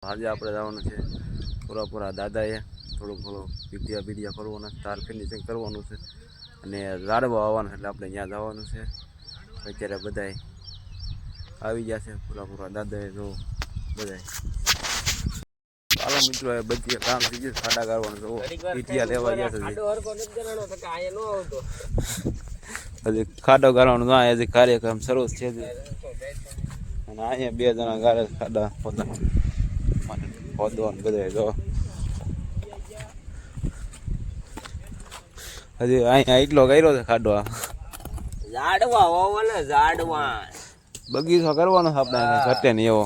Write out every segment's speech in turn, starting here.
આજે આપણે જવાનું છે પૂરા દાદાએ થોડું પીડિયા કરવાનું, તાર ફિનિશિંગ કરવાનું છે અને ઝાડવા આવવાનું એટલે આપણે ત્યાં જવાનું છે. અત્યારે બધાય આવી ગયા છે પૂરા દાદાએ. જો બધાય ચાલો મિત્રો, એ બધી કામ થઈ ગયું, ખાડા ગાળવાનું છે. પીડિયા લેવા ગયા છે હજી ખાડો ગાળવાનું, હજી કાર્યક્રમ શરૂ છે અને અહીંયા 2 જણા ગાળે ખાડા પોતાના ખોદવાનું બધા. જો હજી અહીંયા એટલો કર્યો છે ખાડો, ઝાડવા હોવો ને ઝાડવા બગીચો કરવાનો છે આપણે, ઘટે ને એવો.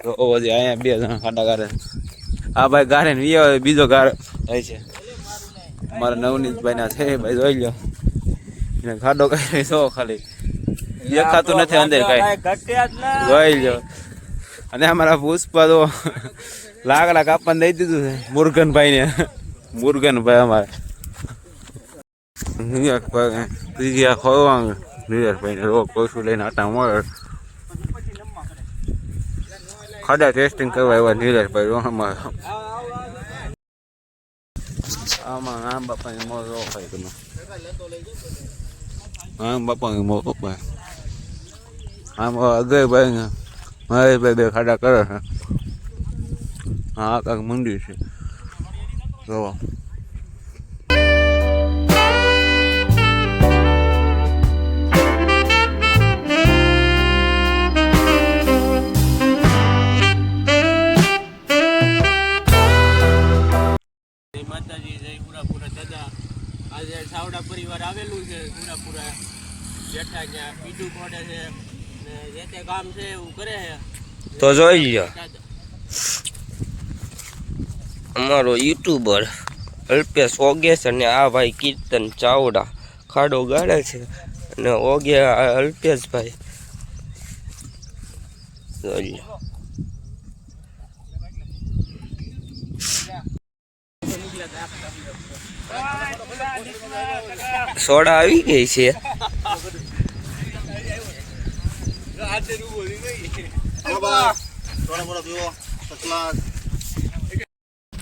તો હજી અહીંયા 2 જણા ખાડા ગાળે. આ ભાઈ ગાળે ને બીજો ગાળ થાય છે મારા નવનીતભાઈ ના છે ભાઈ, જોઈ લો એને ખાડો કરી જો ખાલી દેખાતું નથી અંદર કઈ, જોઈ લો. અને અમારા પુષ્પા તો લાકડા કાપવાનું દઈ દીધું છે મુરગનભાઈ ને. મુરગનભાઈ અમારે ખોવાનું નીરજભાઈ ને રોગ પશુ લઈને આટા મળે ખાડા ટેસ્ટિંગ કરવા એવા નીરજભાઈ અમારે. આમાં આમ બાપાની મોજ રોકાય તમે, આમ બાપાની મોજ રોકાય. આમ અગયભાઈ ને મહેશભાઈ 2 ખાડા કરે છે. હા કાંક મંદિર છે જો. માતાજી જય પૂરા દાદા. આજે સાવડા પરિવાર આવેલું છે, પૂરા બેઠા ત્યાં પીડું ખોડે છે ને જે તે કામ છે એવું કરે છે. તો જોઈ લો અમારો યુટ્યુબર અલ્પેશ ઓગેશ અને આ ભાઈ કીર્તન ચાવડા ખાડો ગાળે છે અને ઓગે અલ્પેશભાઈ જોઈ લો. સોડા આવી ગઈ છે.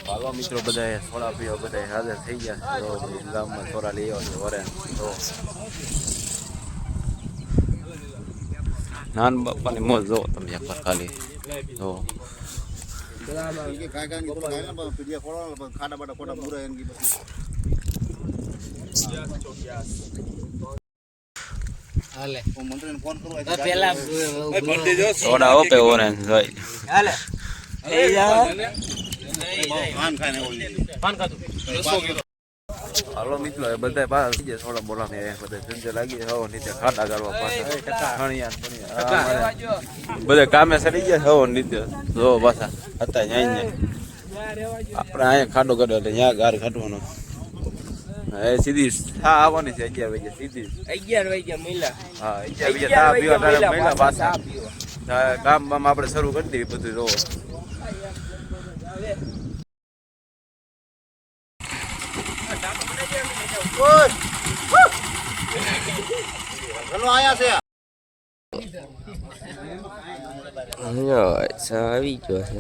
હાલો મિત્રો, બધા સોડા પીવા બધા હાજર થઈ ગયા. ગામમાં સોડા લઈ આવ્યો છે વરે. તો નાન બાપાની મોજ જો તમે એકવાર ખાલી. તો સોડા ઓપે ઓરેન્જ જોઈ. હાલો મિત્રો, એ બધા પાછા થઈ જાય સોડા બોલા ને બધા ધંધે લાગી હો નીચે ખાડા ગાળવા પાછા બધા કામે સડી ગયા હો નીચે. જો પાછા હતા અહીંયા આપણે અહીંયા ખાડો કર્યો એટલે ત્યાં ગાર કાઢવાનો. એ સીધી થા આવવાની છે 11 વાગે સીધી. 11 વાગ્યા મહિલા. હા 11 વાગે થા પીવા ટાણે મહિલા પાછા કામ આપણે શરૂ કરી દઈએ બધું. જો આવી ગયો છે.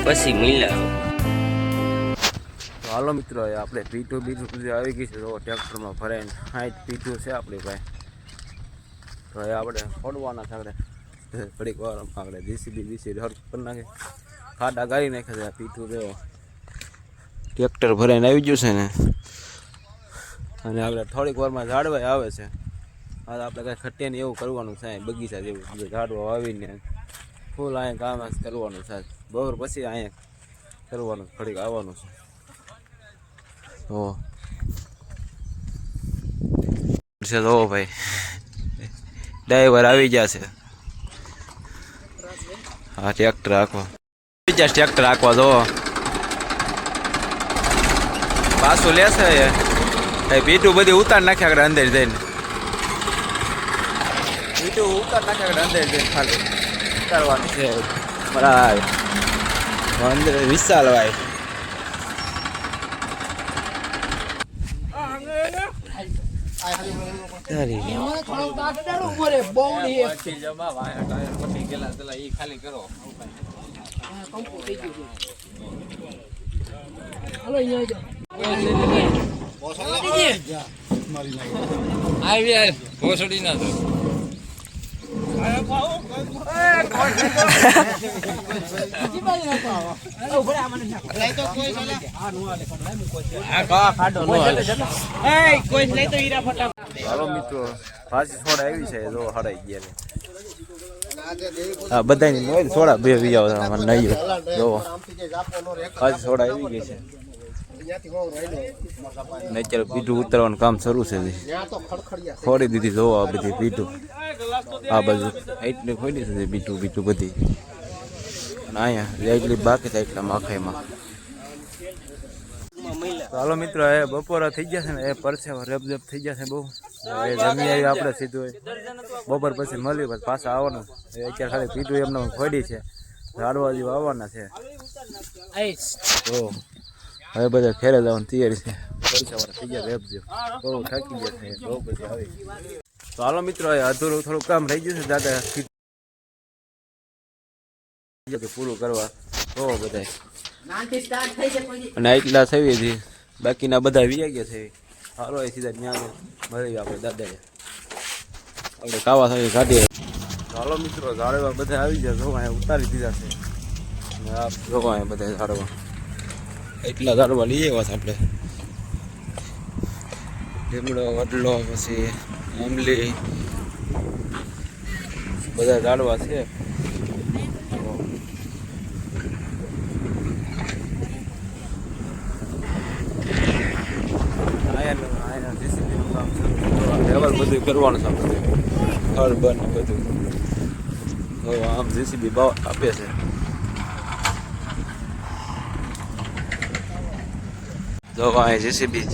પછી મિલા. તો હાલો મિત્રો, આપણે પીઠું બીજું આવી ગઈ છે. તો ટ્રેક્ટરમાં ભરાઈને 60 પીઠું છે આપણી પાસે. તો એ આપણે ફોડવાના છે. આપણે ઘડીક વાર આપણે જીસીબી હર કરી નાખે, ખાડા ગાળી નાખે છે. પીઠું જો ટ્રેક્ટર ભરાઈને આવી ગયું છે ને. અને આપણે થોડીક વારમાં ઝાડવા આવે છે. હા આપણે કાંઈ ખટ્ટે ને એવું કરવાનું છે, બગીચા જેવું ઝાડવા વાવીને ફૂલ અહીંયા કામ કરવાનું છે. બપોર પછી અહીંયા કરવાનું, ઘડીક આવવાનું છે. તો છે જો ભાઈ ડ્રાઈવર આવી ગયા છે. હા ટ્રેક્ટર રાખવા ટ્રેક્ટર રાખવા જો પાછું લેશે એ પીટું બધી ઉતાર નાખ્યા આગળ અંદર જઈને પીટું ઉતાર નાખ્યા આગળ અંદર જઈને ખાલી ઉતારવાનું છે બરાબર અંદર વિશાલ ભાઈ હાલો મિત્રો પાછી સોડા આવી છે જો હડાઈ ગયા હા બધાની હોય સોડા બે વીજાવ નહીં જો પાછી સોડા આવી ગઈ છે ને અત્યારે પીઠું ઉતારવાનું કામ શરૂ છે ખોડી દીધી જોવો આ બધી પીઠું આ બાજુ એટલી ખોડી છે પીઠું બધી અને અહીંયા એટલી બાકી થાય એટલા માખાઈમાં. ચાલો મિત્રો એ બપોરા થઈ ગયા છે ને એ પરસેવા રેપઝેપ થઈ ગયા છે બહુ એ જમી આવી આપણે સીધું બપોર પછી મળ્યું પછી પાછા આવવાનું એ અત્યારે ખાલી પીઠું એમને ખોડી છે ઝાડવા જેવું આવવાના છે તો હવે બધા ખેરે જવાની તૈયારી છે પરસેવા થઈ ગયા રેપઝેપ બહુ થાકી ગયા છે બહુ પછી આવી. તો હાલો મિત્રો એ અધૂરું થોડું કામ રહી ગયું છે દાદા પૂરું કરવા તો બધા અને એટલા થઈ હતી બાકીના બધા વી ગયા છે. હાલો એ સીધા ત્યાં મળી આપણે દાદા આપણે કાવા થઈ કાઢીએ. હાલો મિત્રો ઝાડવા બધા આવી જાય જોવા અહીંયા ઉતારી દીધા છે આ જોવા અહીંયા બધા ઝાડવા એટલા ઝાડવા લઈ આવ્યા છે આપણે લીમડો વડલો પછી આંબલી બધા ઝાડવા છે. બધું કરવાનું છે આપણે હળ બન બધું આમ જેસીબી ભાવ આપે છે. જો અહીં જેસીબી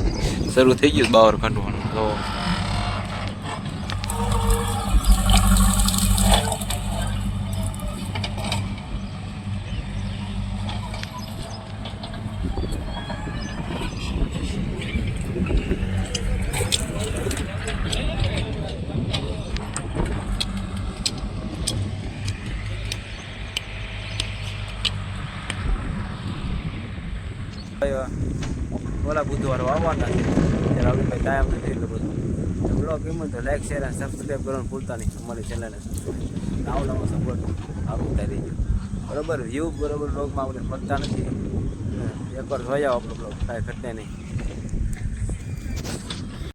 શરૂ થઈ ગયું બાવર કાઢવાનું તો ઓલા બુધવારે આવવાના છે ત્યારે આપણે કંઈ ટાઈમ નથી એટલો બધો બ્લોગ ગમે તો લાઈક શેર અને સબસ્ક્રાઈબ કરવાનું ભૂલતા નહીં અમારી ચેનલને આવડામાં સપોર્ટ આવું થઈ ગયું બરાબર વ્યૂ બરાબર બ્લોગમાં આપણે મળતા નથી એકવાર જોઈ આવો આપણો બ્લોગ કાંઈ ઘટે નહીં.